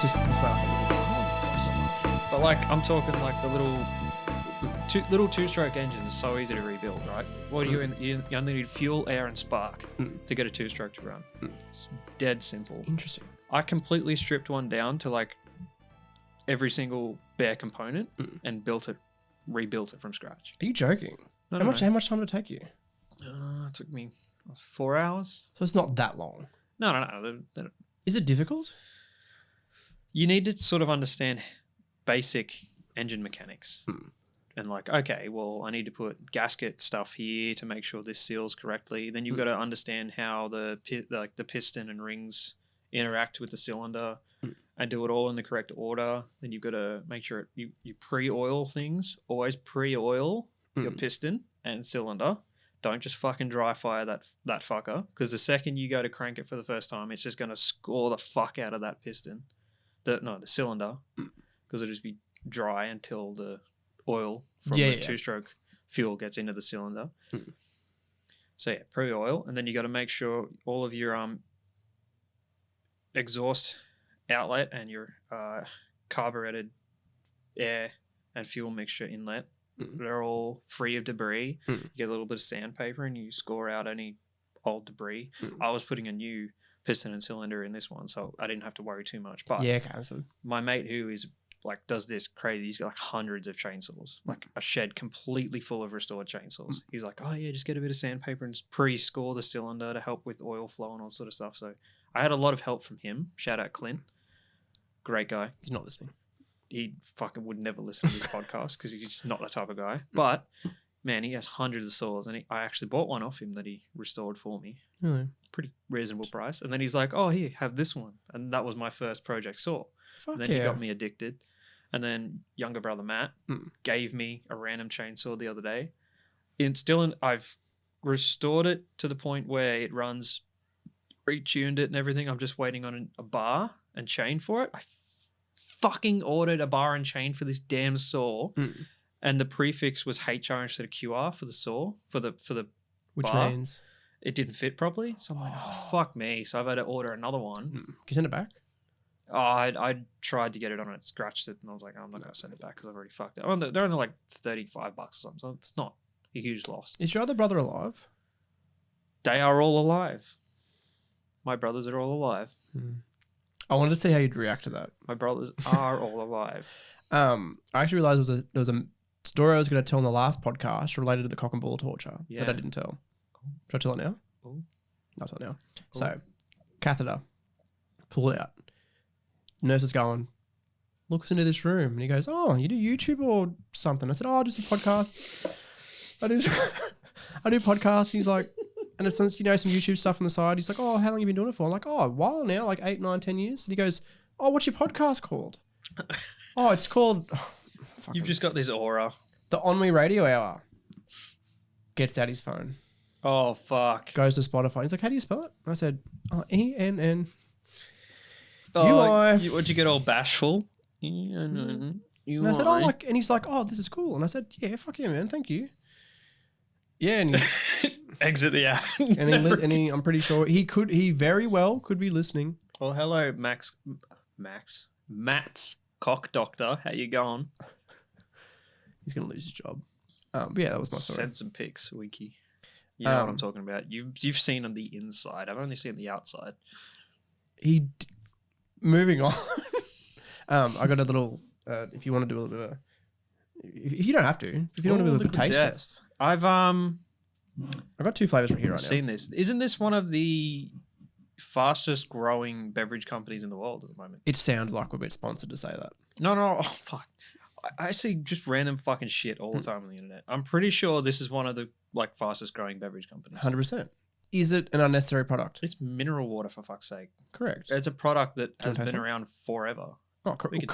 it's just this way I think. But like I'm talking like the little two-stroke engines are so easy to rebuild, right? What do you only need fuel, air, and spark to get a two-stroke to run. It's dead simple. Interesting. I completely stripped one down to like every single bare component and rebuilt it from scratch. Are you joking? No, How much time did it take you? It took me 4 hours. So it's not that long. No. Is it difficult? You need to sort of understand basic engine mechanics. And like, okay, well, I need to put gasket stuff here to make sure this seals correctly. Then you've got to understand how the piston and rings interact with the cylinder and do it all in the correct order. Then you've got to make sure you pre-oil things. Always pre-oil your piston and cylinder. Don't just fucking dry fire that fucker, because the second you go to crank it for the first time, it's just going to score the fuck out of that piston. The cylinder, because it'll just be dry until the oil from the two-stroke fuel gets into the cylinder. So yeah, pre-oil, and then you got to make sure all of your exhaust outlet and your carbureted air and fuel mixture inlet, they're all free of debris. You get a little bit of sandpaper and you score out any old debris. I was putting a new piston and cylinder in this one, so I didn't have to worry too much. But my mate who is like does this crazy, he's got like hundreds of chainsaws, like a shed completely full of restored chainsaws. He's like, oh yeah, just get a bit of sandpaper and just pre-score the cylinder to help with oil flow and all sort of stuff. So I had a lot of help from him. Shout out Clint. Great guy. He's not listening. He fucking would never listen to this podcast because he's just not the type of guy. But man, he has hundreds of saws, and I actually bought one off him that he restored for me. Really? Pretty reasonable price. And then he's like, oh, here, have this one. And that was my first project saw. Fuck and then he got me addicted. And then younger brother Matt gave me a random chainsaw the other day. I've restored it to the point where it runs, retuned it and everything. I'm just waiting on a bar and chain for it. I fucking ordered a bar and chain for this damn saw. And the prefix was HR instead of QR for the saw, for the which bar. means it didn't fit properly. So I'm like, oh, fuck me. So I've had to order another one. Can you send it back? Oh, I tried to get it on it, scratched it, and I was like, oh, I'm not going to send it back because I've already fucked it. Oh, they're only like $35 or something, so it's not a huge loss. Is your other brother alive? They are all alive. My brothers are all alive. I wanted to see how you'd react to that. My brothers are all alive. I actually realized there was a story I was going to tell in the last podcast related to the cock and ball torture that I didn't tell. Should I tell it now? Oh. I'll tell it now. So, catheter, pull it out. Nurse is going, look us into this room. And he goes, oh, you do YouTube or something? I said, oh, just a podcast. I do podcasts. And he's like, and it's some YouTube stuff on the side. He's like, oh, how long have you been doing it for? I'm like, oh, a while now, like 8, 9, 10 years. And he goes, oh, what's your podcast called? Oh, it's called... You've just got this aura. The Ennui Radio Hour. Gets out his phone. Oh, fuck. Goes to Spotify. He's like, how do you spell it? I said, ENN. Oh, would you get all bashful? And I said, oh, and he's like, oh, this is cool. And I said, yeah, fuck yeah, man, thank you. Yeah, and he exit the app. and I'm pretty sure he very well could be listening. Well, hello, Matt's cock doctor. How you going? He's gonna lose his job. But yeah, that was my story. Send some pics, Wiki. You know what I'm talking about. You've seen on the inside. I've only seen the outside. Moving on. I got a little. If you want to do a little bit of, if you don't have to, if you don't want to do a little taste test. I've got 2 flavors right here. I've seen this. Isn't this one of the fastest growing beverage companies in the world at the moment? It sounds like we're a bit sponsored to say that. No. Oh fuck. I see just random fucking shit all the time on the internet. I'm pretty sure this is one of the like fastest growing beverage companies. 100%. Is it an unnecessary product? It's mineral water, for fuck's sake. Correct. It's a product that has been around forever. Oh, correct.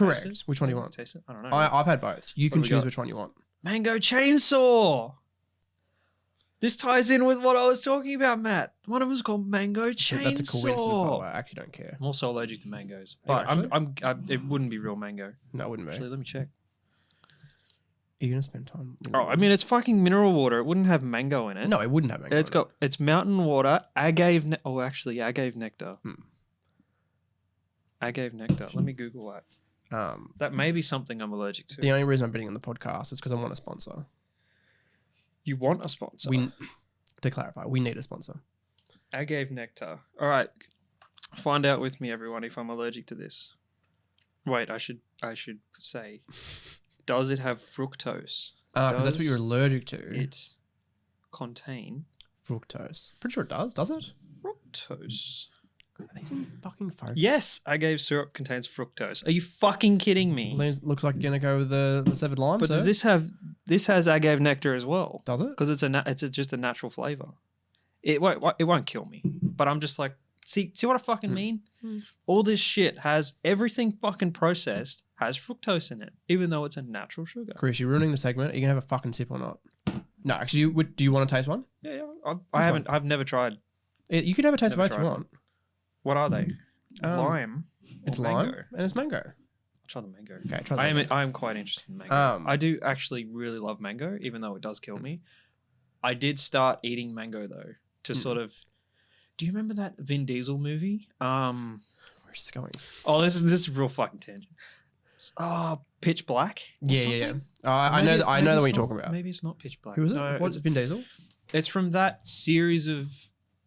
Which one do you want? Taste it? I don't know. I've had both. You can choose which one you want. Mango chainsaw. This ties in with what I was talking about, Matt. One of them is called mango chainsaw. That's a coincidence, by the way. I actually don't care. I'm also allergic to mangoes, but it wouldn't be real mango. No, it wouldn't be. Actually, let me check. Are you gonna spend time? Oh, I mean, it's fucking mineral water. It wouldn't have mango in it. No, it wouldn't have mango. It's mountain water, agave. Agave nectar. Agave nectar. Let me Google that. That may be something I'm allergic to. The only reason I'm bidding on the podcast is because I want a sponsor. You want a sponsor? To clarify, we need a sponsor. Agave nectar. All right. Find out with me, everyone, if I'm allergic to this. Wait, I should say, does it have fructose? Because that's what you're allergic to. It contain fructose. Pretty sure it does. Does it? Fructose. Are these in fucking focus? Yes, agave syrup contains fructose. Are you fucking kidding me? Looks like you're gonna go with the severed lime. But does this have? This has agave nectar as well. Does it? Because it's just a natural flavor. It won't kill me. But I'm just like, see what I fucking mean? All this shit has everything fucking processed has fructose in it, even though it's a natural sugar. Chris, you're ruining the segment. Are you gonna have a fucking sip or not? No, actually, do you want to taste one? Yeah. I haven't. I've never tried. You can have a taste of both if you want. What are they? Lime. It's mango? lime and it's mango. I'll try the mango. Okay, try the mango. I am quite interested in mango. I do actually really love mango, even though it does kill me. I did start eating mango though to sort of. Do you remember that Vin Diesel movie? Where's this going? Oh, this is real fucking tangent. Pitch Black. Yeah. I know what you're talking about. Maybe it's not Pitch Black. Who is it? No, What's Vin Diesel? It's from that series of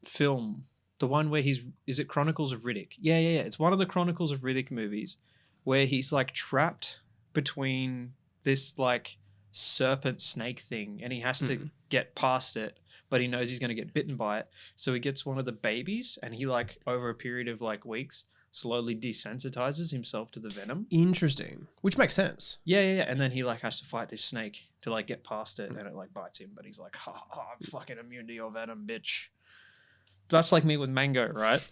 film. The one where is it Chronicles of Riddick? Yeah. It's one of the Chronicles of Riddick movies where he's like trapped between this like serpent snake thing and he has to get past it, but he knows he's going to get bitten by it. So he gets one of the babies and he like over a period of like weeks slowly desensitizes himself to the venom. Interesting. Which makes sense. Yeah. And then he like has to fight this snake to like get past it and it like bites him, but he's like, I'm fucking immune to your venom, bitch. That's like me with mango, right?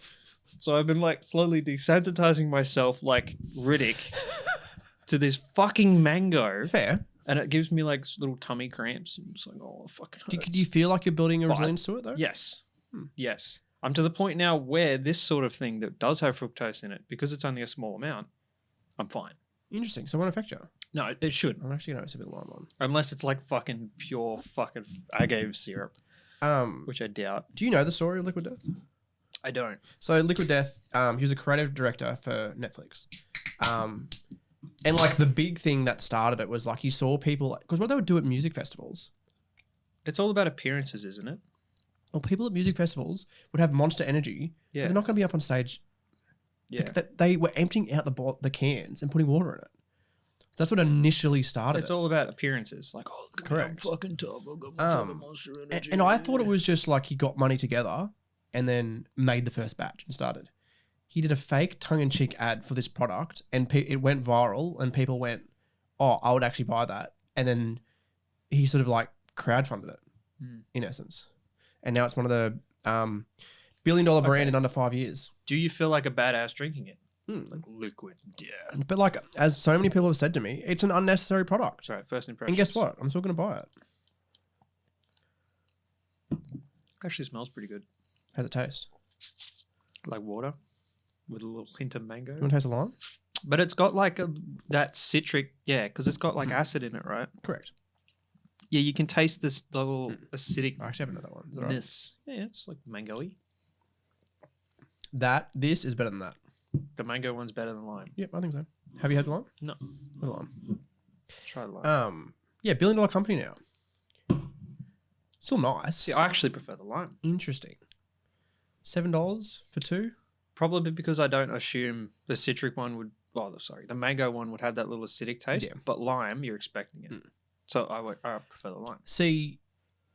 So I've been like slowly desensitizing myself like Riddick to this fucking mango. Fair. And it gives me like little tummy cramps. And it's like, oh, fucking hurts. Do you feel like you're building a resilience to it though? Yes. Yes. I'm to the point now where this sort of thing that does have fructose in it, because it's only a small amount, I'm fine. Interesting. So it won't affect you? No, it should. I'm actually going to have a bit of lime on. Unless it's like fucking pure fucking agave syrup. Which I doubt. Do you know the story of Liquid Death? I don't. So Liquid Death, he was a creative director for Netflix. And like the big thing that started it was like he saw people, because what they would do at music festivals. It's all about appearances, isn't it? Well, people at music festivals would have Monster Energy. Yeah. But they're not going to be up on stage. Yeah. They were emptying out the cans and putting water in it. That's what initially started. It's all about appearances. Like, oh, look at me, I'm Correct. fucking tough. I've got my fucking Monster Energy. And I thought it was just like he got money together and then made the first batch and started. He did a fake tongue-in-cheek ad for this product and it went viral and people went, oh, I would actually buy that. And then he sort of like crowdfunded it in essence. And now it's one of the $1 billion brand in under 5 years. Do you feel like a badass drinking it? Like Liquid Death. But like, as so many people have said to me, it's an unnecessary product. Sorry, first impression. And guess what? I'm still going to buy it. Actually smells pretty good. How's it taste? Like water with a little hint of mango. You want to taste the lime? But it's got like that citric, because it's got like acid in it, right? Correct. Yeah, you can taste the little acidic. I actually have another one. Is that right? Yeah, it's like mango-y. This is better than that. The mango one's better than lime. Yep, I think so. Have you had the lime? No. The lime. Try the lime. Yeah, $1 billion company now. Still nice. See, I actually prefer the lime. Interesting. $7 for two? Probably because I don't assume the citric one would. Oh, sorry, the mango one would have that little acidic taste. Yeah. But lime, you're expecting it. So I prefer the lime. See,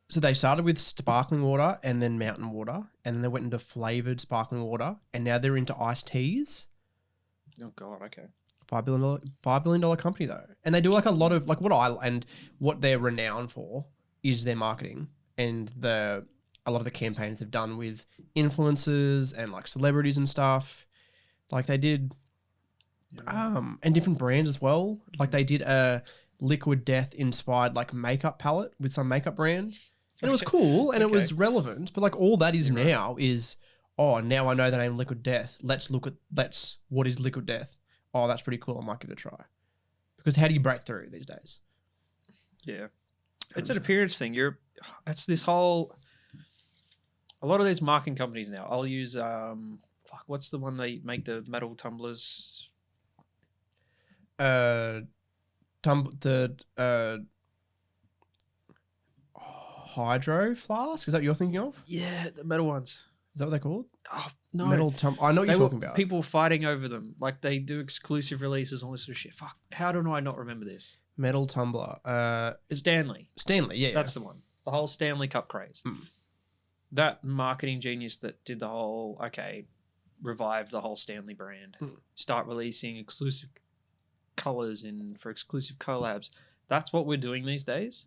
so they started with sparkling water and then mountain water, and then they went into flavoured sparkling water, and now they're into iced teas. Oh God, okay. $5 billion company though, and they do like a lot of like what they're renowned for is their marketing and a lot of the campaigns they've done with influencers and like celebrities and stuff. Like they did, and different brands as well. Like they did a Liquid Death inspired like makeup palette with some makeup brand. And it was cool and it was relevant, but like all that is now is, oh, now I know the name Liquid Death. Let's what is Liquid Death? Oh, that's pretty cool. I might give it a try. Because how do you break through these days? Yeah. It's an appearance thing. It's this whole, a lot of these marketing companies now, I'll use, fuck, what's the one they make the metal tumblers? Hydro flask. Is that what you're thinking of? Yeah, the metal ones. Is that what they're called? Oh no, I know what you're talking about. People fighting over them, like they do exclusive releases and all this sort of shit. Fuck, how do I not remember this? Metal tumbler. It's Stanley. Stanley, yeah. That's the one. The whole Stanley Cup craze. That marketing genius that did the whole, revived the whole Stanley brand. Start releasing exclusive colors for exclusive collabs. That's what we're doing these days.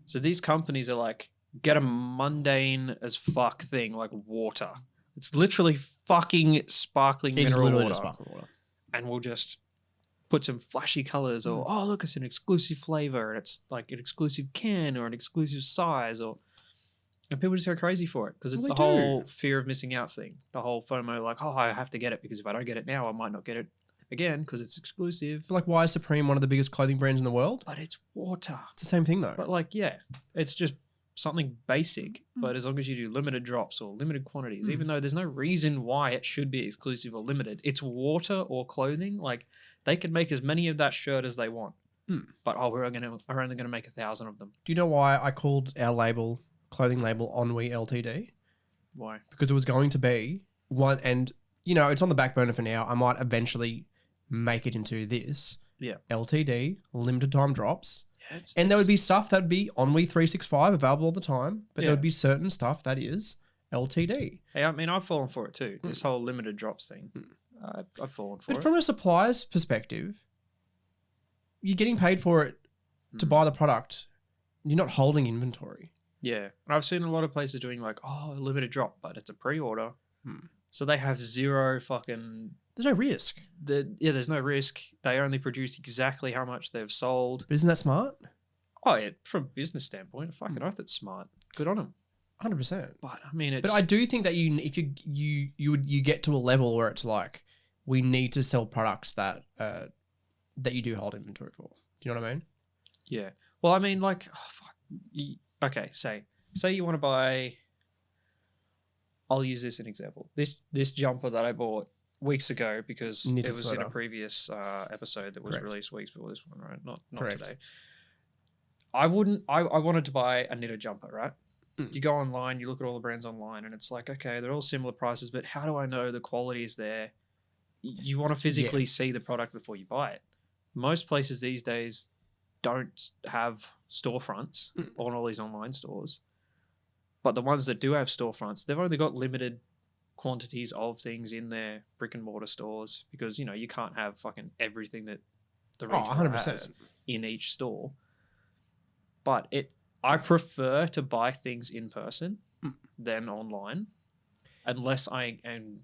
So these companies are like, get a mundane as fuck thing like water. It's literally fucking sparkling mineral water. Sparkling water. And we'll just put some flashy colors or, oh, look, it's an exclusive flavor and it's like an exclusive can or an exclusive size and people just go crazy for it because it's the whole fear of missing out thing. The whole FOMO, like, oh, I have to get it because if I don't get it now, I might not get it again because it's exclusive. But like, why is Supreme one of the biggest clothing brands in the world? But it's water. It's the same thing though. But like, yeah, it's just something basic. But as long as you do limited drops or limited quantities, even though there's no reason why it should be exclusive or limited, it's water or clothing. Like they can make as many of that shirt as they want. But we're only going to make 1,000 of them. Do you know why I called our clothing label Ennui Ltd? Why? Because it was going to be one, and you know, it's on the back burner for now. I might eventually make it into this. Yeah. LTD, limited time drops. Yeah, and there would be stuff that would be Ennui 365 available all the time, but Yeah. there would be certain stuff that is LTD. Hey, I mean, I've fallen for it too. This whole limited drops thing. I've fallen for it. But from a supplier's perspective, you're getting paid for it to buy the product. You're not holding inventory. Yeah. And I've seen a lot of places doing like, oh, a limited drop, but it's a pre-order. So they have zero fucking... There's no risk. There's no risk. They only produced exactly how much they've sold. But isn't that smart? Oh, yeah. From a business standpoint, fucking oath, it's smart. Good on them. 100%. But I mean, it's... But I do think that if you get to a level where it's like, we need to sell products that you do hold inventory for. Do you know what I mean? Yeah. Well, I mean, like, oh, fuck. Okay, say you want to buy... I'll use this as an example. This jumper that I bought weeks ago because it was in a previous episode that was released weeks before this one, right? Not today. I wanted to buy a knitted jumper, right? You go online, you look at all the brands online, and it's like, okay, they're all similar prices, but how do I know the quality is there? You want to physically see the product before you buy it. Most places these days don't have storefronts on all these online stores. But the ones that do have storefronts, they've only got limited quantities of things in their brick and mortar stores because, you know, you can't have fucking everything that the retailer has in each store. But I prefer to buy things in person than online unless I am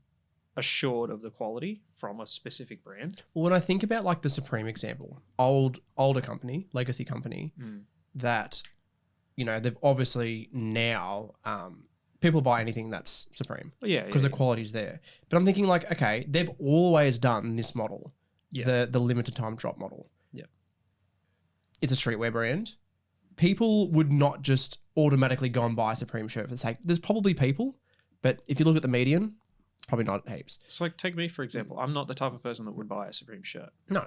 assured of the quality from a specific brand. Well, when I think about like the Supreme example, older company, legacy company, that... You know, they've obviously now, people buy anything that's Supreme. Because the quality's there. But I'm thinking like, okay, they've always done this model, the limited time drop model. Yeah. It's a streetwear brand. People would not just automatically go and buy a Supreme shirt for the sake. There's probably people, but if you look at the median, probably not heaps. So like, take me, for example. I'm not the type of person that would buy a Supreme shirt. No.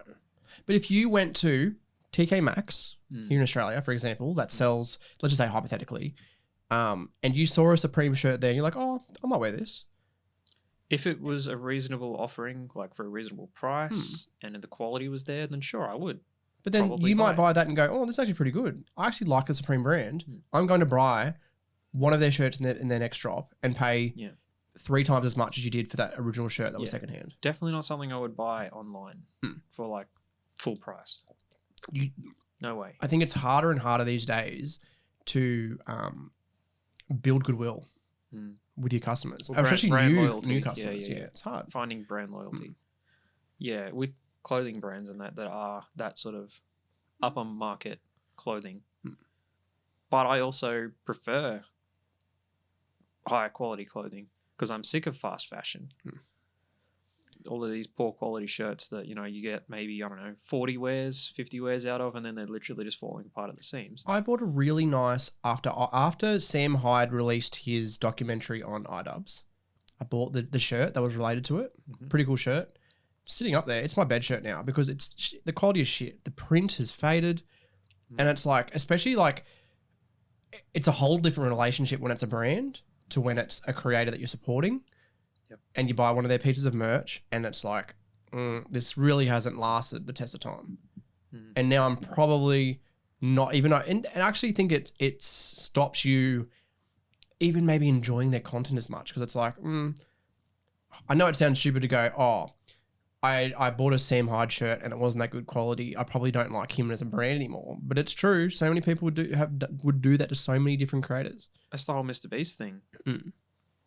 But if you went to TK Maxx here in Australia, for example, that sells, let's just say hypothetically, and you saw a Supreme shirt there and you're like, oh, I might wear this. If it was a reasonable offering, like for a reasonable price and the quality was there, then sure, I would. But then you might buy that and go, oh, this is actually pretty good. I actually like the Supreme brand. I'm going to buy one of their shirts in their next drop and pay 3 times as much as you did for that original shirt that was secondhand. Definitely not something I would buy online for like full price. No way. I think it's harder and harder these days to build goodwill with your customers, especially new customers. Yeah, it's hard finding brand loyalty. Yeah, with clothing brands and that are that sort of upper market clothing. But I also prefer higher quality clothing because I'm sick of fast fashion. All of these poor quality shirts that, you know, you get maybe, I don't know, 40 wears, 50 wears out of, and then they're literally just falling apart at the seams. I bought a really nice, after Sam Hyde released his documentary on iDubbbz, I bought the shirt that was related to it. Mhm. Pretty cool shirt. Sitting up there. It's my bed shirt now because the quality is shit. The print has faded. And it's like, especially like, it's a whole different relationship when it's a brand to when it's a creator that you're supporting. Yep. And you buy one of their pieces of merch and it's like, this really hasn't lasted the test of time. And now I'm probably not even, and I actually think it stops you even maybe enjoying their content as much because it's like, I know it sounds stupid to go, oh, I bought a Sam Hyde shirt and it wasn't that good quality. I probably don't like him as a brand anymore. But it's true. So many people would do that to so many different creators. That's the whole Mr. Beast thing.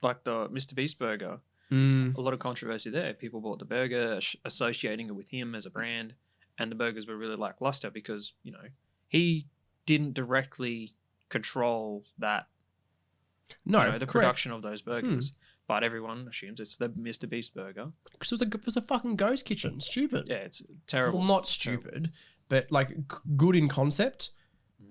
Like the Mr. Beast burger. A lot of controversy there. People bought the burger, associating it with him as a brand, and the burgers were really lackluster because, you know, he didn't directly control that. No, you know, the production of those burgers. But everyone assumes it's the Mr. Beast burger. Because it was a fucking ghost kitchen. Stupid. Yeah, it's terrible. Well, not stupid, but like good in concept,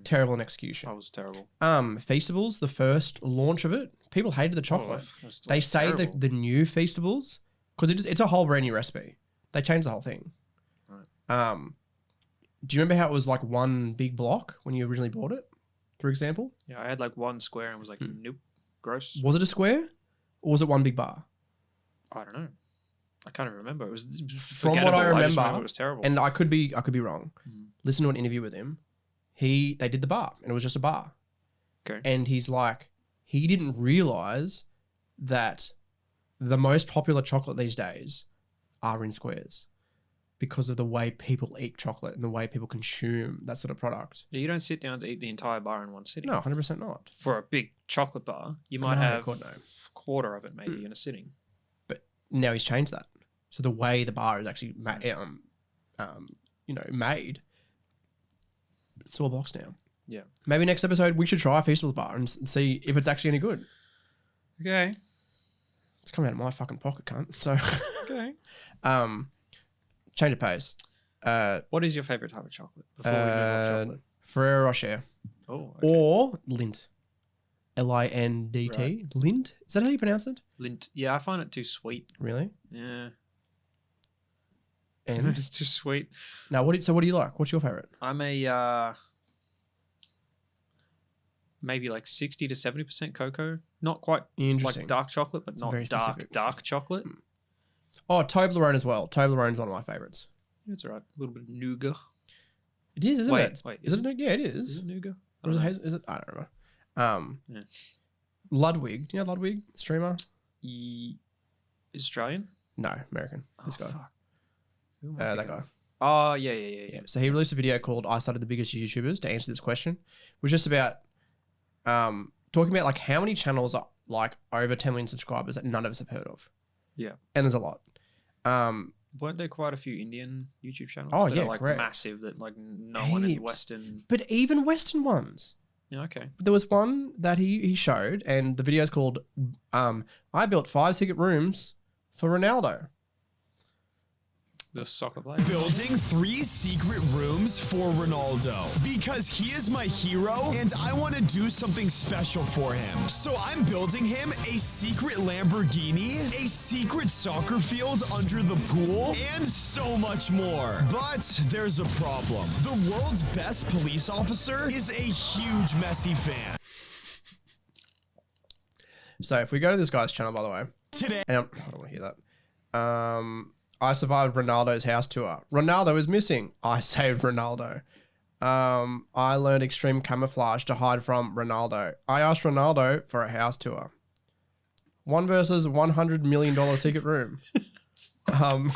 terrible in execution. That was terrible. Feastables, the first launch of it, people hated the chocolate. They say the new Feastables, because it's a whole brand new recipe. They changed the whole thing. Right. Do you remember how it was like one big block when you originally bought it, for example? Yeah, I had like one square and was like, nope, gross. Was it a square? Or was it one big bar? I don't know. I can't even remember. It was from what I remember, it was terrible. And I could be wrong. Listen to an interview with him. They did the bar, and it was just a bar. Okay. And he's like, he didn't realize that the most popular chocolate these days are in squares because of the way people eat chocolate and the way people consume that sort of product. Yeah, you don't sit down to eat the entire bar in one sitting. No, 100% not. For a big chocolate bar, you might have a quarter of it maybe in a sitting. But now he's changed that. So the way the bar is actually made, it's all a box now. Yeah. Maybe next episode we should try a Feastables bar and see if it's actually any good. Okay. It's coming out of my fucking pocket, cunt. So okay. Change of pace. What is your favorite type of chocolate? Before we move off chocolate. Ferrero Rocher. Oh. Okay. Or Lindt. Lindt. Right. Lindt? Is that how you pronounce it? Lindt. Yeah, I find it too sweet. Really? Yeah. And it's too sweet. Now, what do you like? What's your favorite? I'm a maybe like 60 to 70% cocoa. Not quite like dark chocolate, but not dark chocolate. Oh, Toblerone as well. Toblerone's one of my favorites. That's all right. A little bit of nougat. It is, isn't it? Wait, is it? Yeah, it is. Is it nougat? Is it? I don't know. Ludwig. Do you know Ludwig, the streamer? Australian? No, American. This guy. Fuck. That guy. Oh, yeah. So he released a video called I Started the Biggest YouTubers to answer this question. It was just about talking about like how many channels are like over 10 million subscribers that none of us have heard of. Yeah. And there's a lot. Weren't there quite a few Indian YouTube channels? Oh, that yeah, are, like correct. massive that like no one in Western. But even Western ones. Yeah, okay. There was one that he showed, and the video is called I built 5 secret rooms for Ronaldo. The soccer player. Building 3 secret rooms for Ronaldo because he is my hero and I want to do something special for him. So I'm building him a secret Lamborghini, a secret soccer field under the pool, and so much more. But there's a problem. The world's best police officer is a huge Messi fan. So if we go to this guy's channel, by the way, today, and I don't want to hear that. I survived Ronaldo's house tour. Ronaldo is missing. I saved Ronaldo. I learned extreme camouflage to hide from Ronaldo. I asked Ronaldo for a house tour. 1 versus $100 million secret room. I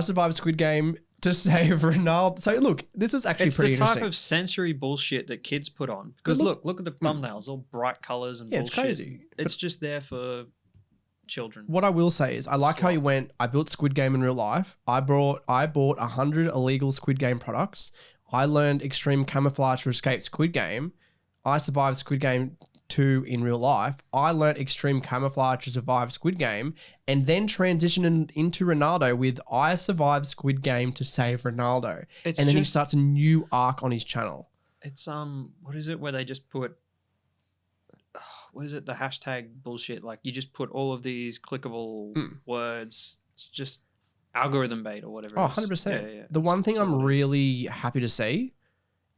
survived Squid Game to save Ronaldo. So look, this is actually pretty interesting. It's the type of sensory bullshit that kids put on. Because look at the thumbnails, all bright colors and bullshit. It's crazy. It's just there for children. What I will say is I like how he went, I built Squid Game in real life. I bought 100 illegal Squid Game products. I learned extreme camouflage to escape Squid Game. I survived Squid Game 2 in real life. I learned extreme camouflage to survive Squid Game and then transitioned into Ronaldo with I survived Squid Game to save Ronaldo. And then he starts a new arc on his channel. It's what is it where they just put what is it? The hashtag bullshit. Like you just put all of these clickable words. It's just algorithm bait or whatever. Oh, it is. 100%. Yeah. The one thing that's all I'm it is. really happy to see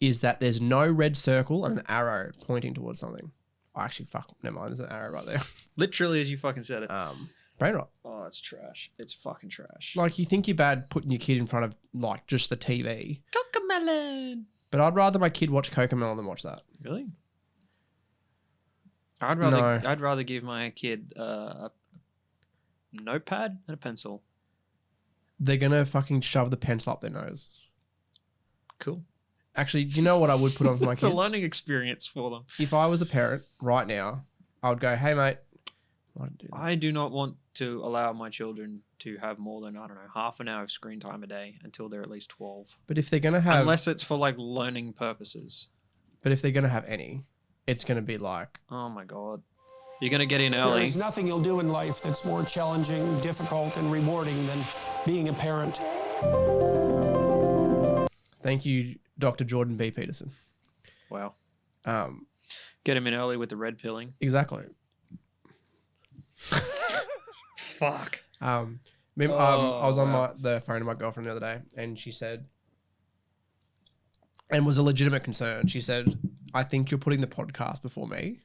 is that there's no red circle and an arrow pointing towards something. Oh, actually, fuck, never mind. There's an arrow right there. Literally as you fucking said it. Brainrot. Oh, it's trash. It's fucking trash. Like, you think you're bad putting your kid in front of, like, just the TV. Cocomelon. But I'd rather my kid watch Cocomelon than watch that. Really? I'd rather give my kid a notepad and a pencil. They're going to fucking shove the pencil up their nose. Cool. Actually, do you know what I would put on for my It's kids? a learning experience for them. If I was a parent right now, I would go, hey, mate. I do not want to allow my children to have more than, I don't know, half an hour of screen time a day until they're at least 12. But if they're going to have... Unless it's for like learning purposes. But if they're going to have any, it's going to be like... Oh my God. You're going to get in There early. is nothing you'll do in life that's more challenging, difficult, and rewarding than being a parent. Thank you, Dr. Jordan B. Peterson. Wow. Um, Get him in early with the red pilling. exactly. Fuck. I was on the phone to my girlfriend the other day, and she said, and was a legitimate concern. She said, "I think you're putting the podcast before me."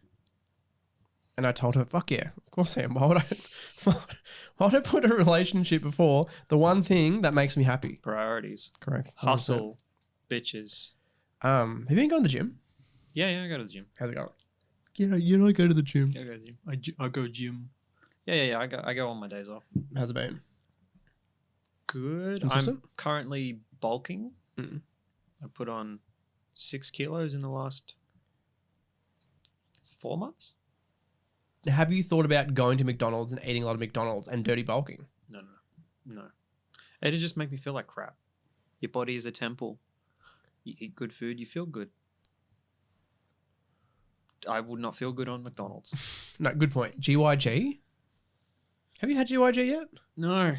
And I told her, "Fuck yeah, of course I am. Why would I put a relationship before the one thing that makes me happy?" Priorities. Correct. 100%. Hustle. Bitches. Have you been going to the gym? Yeah, I go to the gym. How's it going? You know, I go to the gym. Yeah, I go to the gym. I go gym. Yeah. I go on my days off. How's it been? Good. Consistent? I'm currently bulking. Mm. I put on 6 kilos in the last 4 months. Have you thought about going to McDonald's and eating a lot of McDonald's and dirty bulking? No. It'd just make me feel like crap. Your body is a temple. You eat good food, you feel good. I would not feel good on McDonald's. No, good point. GYG? Have you had GYG yet? No.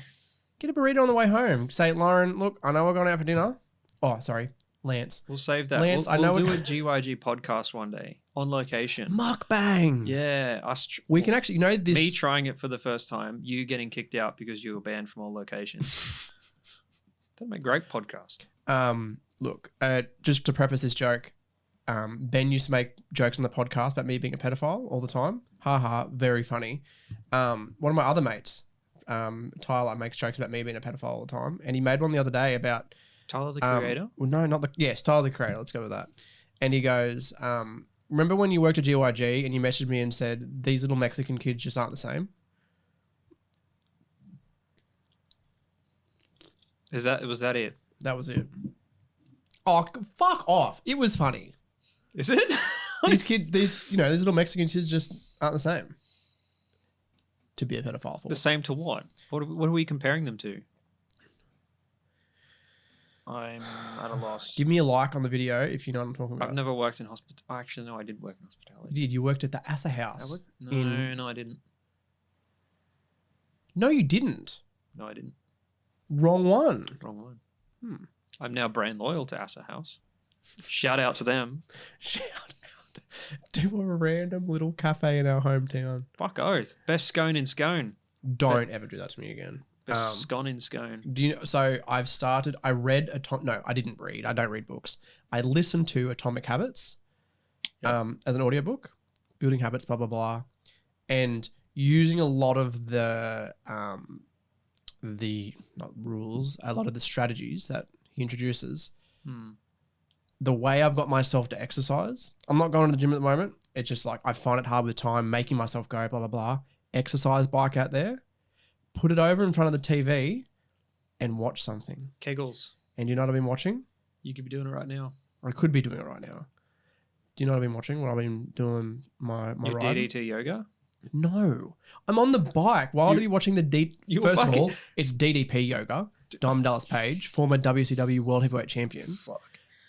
Get a burrito on the way home. Say, Lauren, look, I know we're going out for dinner. Oh, sorry. Lance. We'll save that. Lance, we'll I know do we- a GYG podcast one day on location. Mukbang. Yeah. We can actually, this. Me trying it for the first time, you getting kicked out because you were banned from all locations. That'd make a great podcast. Look, just to preface this joke, Ben used to make jokes on the podcast about me being a pedophile all the time. Ha ha, very funny. One of my other mates, Tyler, makes jokes about me being a pedophile all the time. And he made one the other day about... Tyler, the creator? Well, no, not the... Yes, Tyler, the creator. Let's go with that. And he goes, remember when you worked at GYG and you messaged me and said, these little Mexican kids just aren't the same? Was that it? That was it. Oh, fuck off. It was funny. Is it? These kids, these little Mexican kids just aren't the same. To be a pedophile for. The same to what? What are we comparing them to? I'm at a loss. Give me a like on the video if you know what I'm talking about. I've never worked in hospitality. Actually, no, I did work in hospitality. You did. You worked at the Asa House. No, I didn't. No, you didn't. No, I didn't. Wrong one. Wrong one. I'm now brand loyal to Asa House. Shout out to them. Shout out to a random little cafe in our hometown. Fuck oath. Best scone in Scone. Don't ever do that to me again. Best scone in Scone. Do you know? So I read no, I didn't read. I don't read books. I listened to Atomic Habits, as an audiobook, building habits, blah blah blah, and using a lot of the not rules, a lot of the strategies that he introduces. The way I've got myself to exercise, I'm not going to the gym at the moment. It's just like I find it hard with time, making myself go, blah, blah, blah. Exercise bike out there, put it over in front of the TV and watch something. Kegels. And you know what I've been watching? You could be doing it right now. I could be doing it right now. Do you know what I've been watching? What I've been doing my Your ride? DDT yoga? No. I'm on the bike. Why would I be watching the deep? First of all, it's DDP yoga. Diamond Dallas Page, former WCW World Heavyweight Champion. Fuck.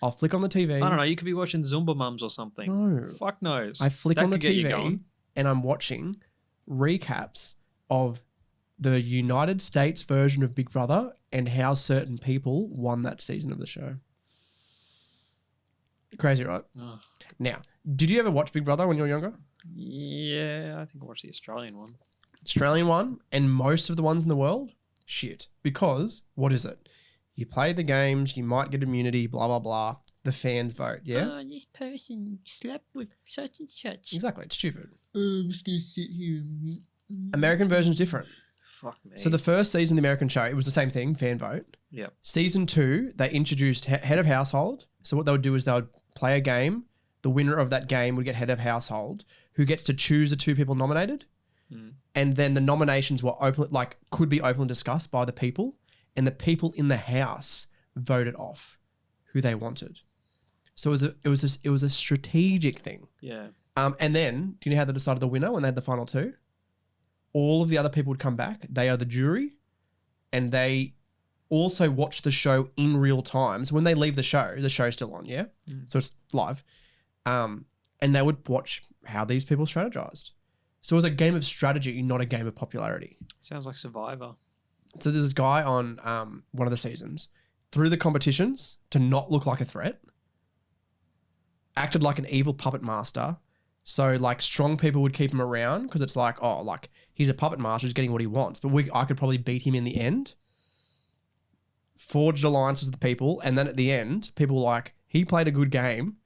I'll flick on the TV. I don't know. You could be watching Zumba Mums or something. No. Fuck knows. I flick That on the could get you TV going. and I'm watching recaps of the United States version of Big Brother and how certain people won that season of the show. Crazy, right? Oh. Now, did you ever watch Big Brother when you were younger? Yeah, I think I watched the Australian one. Australian one, and most of the ones in the world, shit. Because what is it? You play the games, you might get immunity, blah blah blah. The fans vote, yeah. Oh, this person slept with such and such. Exactly, it's stupid. I'm just gonna sit here. American version's different. Fuck me. So the first season of the American show, it was the same thing, fan vote. Yep. Season 2, they introduced head of household. So what they would do is they would play a game. The winner of that game would get head of household, who gets to choose the 2 people nominated. And then the nominations were open, like could be openly discussed by the people, and the people in the house voted off who they wanted. So it was a strategic thing. Yeah. And then do you know how they decided the winner when they had the final 2? All of the other people would come back. They are the jury, and they also watch the show in real time. So when they leave the show's still on, yeah? So it's live. And they would watch how these people strategized. So it was a game of strategy, not a game of popularity. Sounds like Survivor. So there's this guy on one of the seasons, through the competitions to not look like a threat, acted like an evil puppet master. So like strong people would keep him around because it's like, oh, like he's a puppet master, he's getting what he wants. But I could probably beat him in the end. Forged alliances with the people. And then at the end, people were like, he played a good game.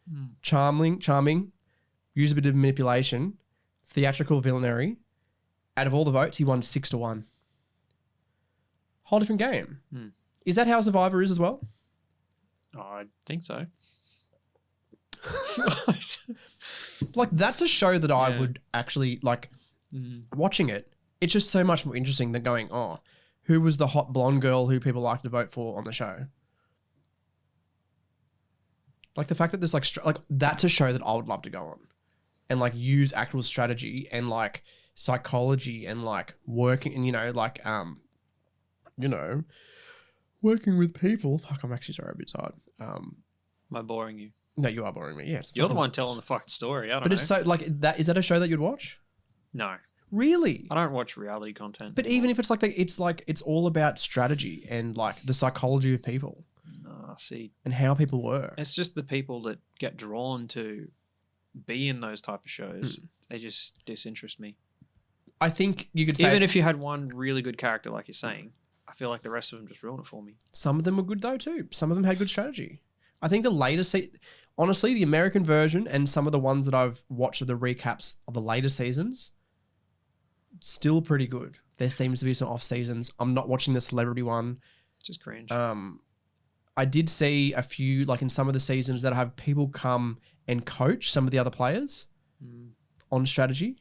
Charming, used a bit of manipulation, theatrical villainy. Out of all the votes, he won 6-1. Whole different game. Is that how Survivor is as well? Oh, I think so. Like that's a show that I would actually like watching it. It's just so much more interesting than going, oh, who was the hot blonde girl who people like to vote for on the show? Like the fact that there's like that's a show that I would love to go on and like use actual strategy and like psychology and like working and working with people. Fuck, I'm actually sorry, a bit tired. Am I boring you? No, you are boring me. Yeah, You're the one telling the fucking story. I don't know. But it's so like that. Is that a show that you'd watch? No, Really? I don't watch reality content. But even if it's like it's all about strategy and like the psychology of people see, and how people work. it's just the people that get drawn to be in those type of shows. They just disinterest me. I think you could say Even if you had one really good character, like you're saying, I feel like the rest of them just ruin it for me. some of them were good though too. Some of them had good strategy. I think the latest honestly, the American version and some of the ones that I've watched of the recaps of the later seasons, still pretty good. There seems to be some off seasons. I'm not watching the celebrity one. It's just cringe. I did see a few, like in some of the seasons, that have people come and coach some of the other players on strategy.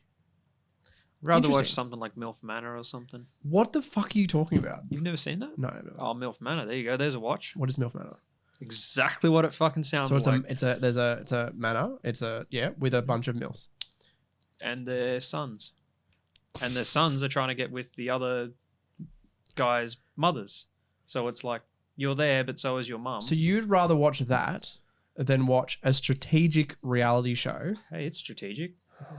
I'd rather watch interesting. something like MILF Manor or something. What the fuck are you talking about? You've never seen that? No. No. Oh, MILF Manor. There you go. There's a watch. What is MILF Manor? Exactly what it fucking sounds So it's like. it's a manor. It's with a bunch of MILFs. And their sons. And their sons are trying to get with the other guys' mothers. So it's like, you're there, but so is your mum. So you'd rather watch that than watch a strategic reality show? Hey, it's strategic.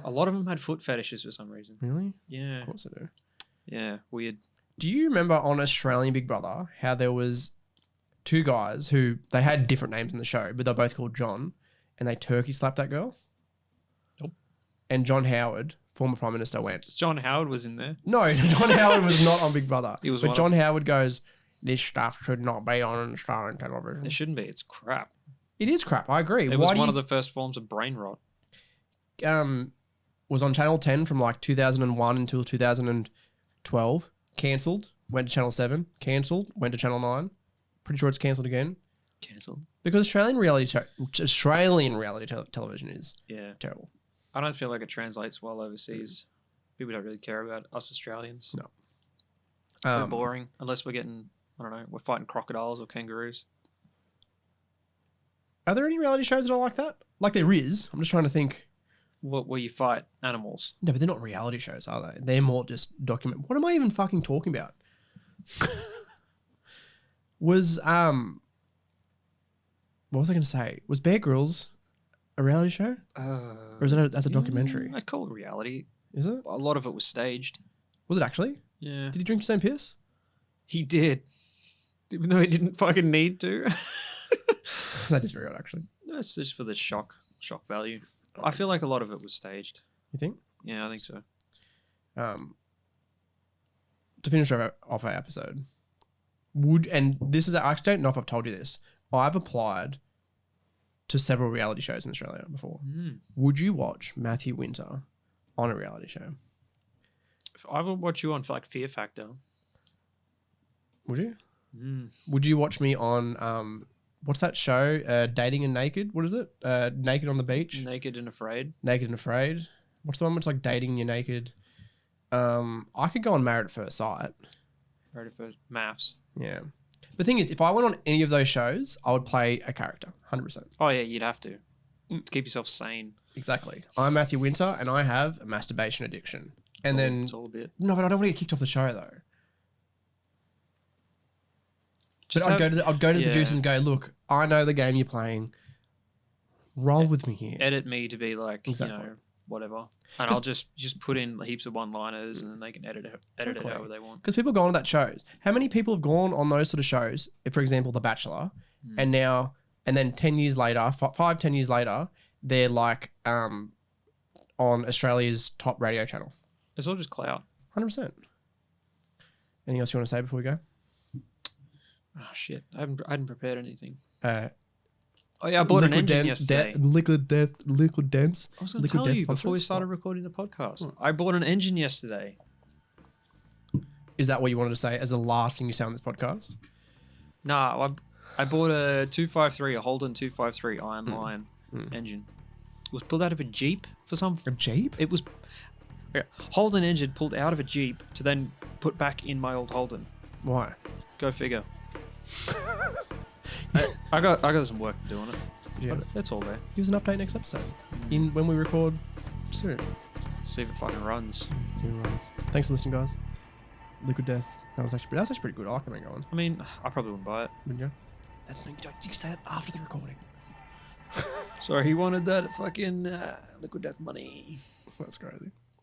A lot of them had foot fetishes for some reason. Really? Yeah. Of course I do. Yeah, weird. Do you remember on Australian Big Brother how there was 2 guys who they had different names in the show, but they're both called John, and they turkey slapped that girl? Nope. And John Howard, former Prime Minister, went. John Howard was in there. No, John Howard was not on Big Brother. He was but one John Howard goes, this stuff should not be on Australian television. It shouldn't be. It's crap. It is crap. I agree. It was one of the first forms of brain rot. Was on Channel 10 from like 2001 until 2012. Cancelled. Went to Channel 7. Cancelled. Went to Channel 9. Pretty sure it's cancelled again. Cancelled. Because Australian reality television is terrible. I don't feel like it translates well overseas. People don't really care about us Australians. No. We're boring unless we're getting, I don't know, we're fighting crocodiles or kangaroos. Are there any reality shows that are like that? Like there is. I'm just trying to think. Where you fight animals. No, but they're not reality shows, are they? They're more just document. What am I even fucking talking about? What was I going to say? Was Bear Grylls a reality show? Or is that that's a documentary? I'd call it reality. Is it? A lot of it was staged. Was it actually? Yeah. Did he drink his own piss? He did. Even though he didn't fucking need to. That is very odd, actually. That's just for the shock value. I feel like a lot of it was staged. You think? Yeah, I think so. To finish off our episode, and this is, I actually don't know if I've told you this. I've applied to several reality shows in Australia before. Would you watch Matthew Winter on a reality show? If I would watch you on like Fear Factor. Would you? Would you watch me on what's that show? Dating and Naked? What is it? Naked on the Beach? Naked and Afraid. Naked and Afraid. What's the one where it's like dating and you're naked? I could go on Married at First Sight. Married at First Maths. Yeah. The thing is, if I went on any of those shows, I would play a character, 100%. Oh yeah, you'd have to keep yourself sane. Exactly. I'm Matthew Winter, and I have a masturbation addiction. And It's all a bit. no, but I don't want to get kicked off the show though. Just I'd go to the yeah. producers and go, look, I know the game you're playing. Roll with me here. Edit me to be like, Exactly. you know, whatever. And I'll just put in heaps of one-liners and then they can edit it Exactly. however they want. Because people go on that shows. How many people have gone on those sort of shows, if, for example, The Bachelor, and then 10 years later, 10 years later, they're like on Australia's top radio channel. It's all just clout. 100%. Anything else you want to say before we go? Oh shit. I hadn't prepared anything. Oh yeah, I bought an engine yesterday. Liquid Dents. I was going to tell you before we started recording the podcast. I bought an engine yesterday. Is that what you wanted to say as the last thing you say on this podcast? Nah, I bought a 253, a Holden 253 iron line engine. It was pulled out of a Jeep for some... A Jeep? It was... Yeah, Holden engine pulled out of a Jeep to then put back in my old Holden. Why? Go figure. I got some work to do on it. Yeah. But it's all there. Give us an update next episode. When we record soon. See if it fucking runs. See if it runs. Thanks for listening, guys. Liquid Death. That's actually pretty good. I like the main going. I mean, I probably wouldn't buy it. Wouldn't you? That's you can say that after the recording. Sorry, he wanted that fucking Liquid Death money. That's crazy.